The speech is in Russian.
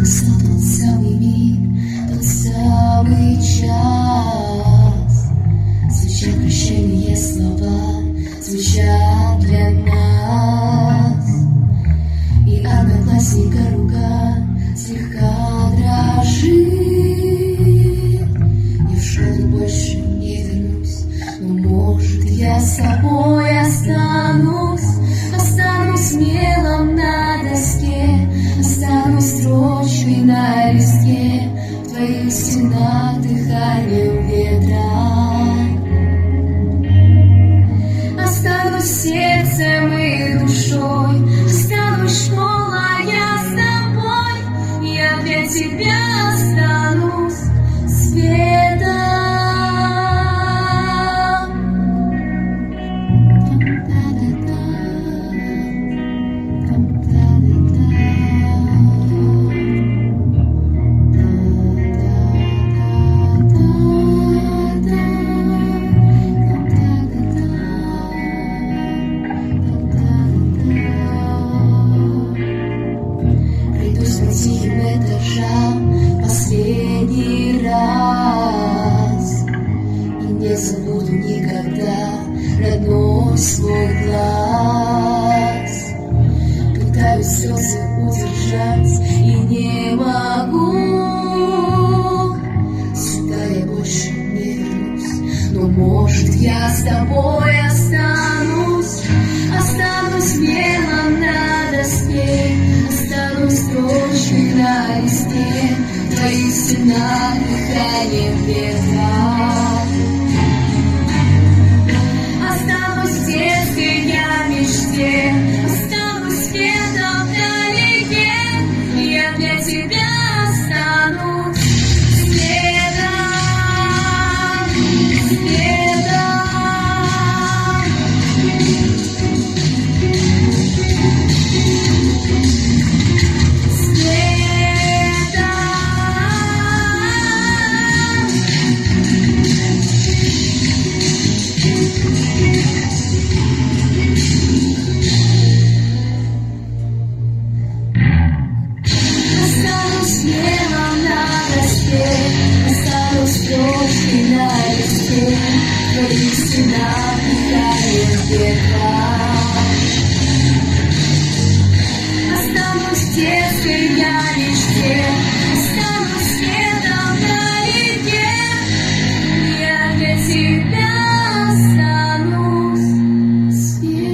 Настал тот самый миг, тот самый час. Звучат прощальные слова, звучат для нас. И одноклассника рука слегка дрожит. Я в школу больше не вернусь, но может я с тобой останусь. Останусь мелом на доске, останусь строчкой на листке, в твоих стенах дыханием ветра. Останусь сердцем и душой, останусь школа, я с тобой, я для тебя останусь светом. Тихим этажам последний раз, и не забуду никогда родной свой глаз. Пытаюсь слезы удержать и не могу. Сюда я больше не вернусь, но может я с тобой останусь. Останусь мелом на доске, останусь строчкой на листе, в твоих стенах дыханием ветра. Останусь в детской я мечте, останусь светом вдалеке, я для тебя останусь светом, светом. Останусь мелом на доске, останусь строчкой на листе, в твоих стенах дыханием ветра. Останусь в детской я мечте, останусь светом вдалеке, я для тебя останусь светом.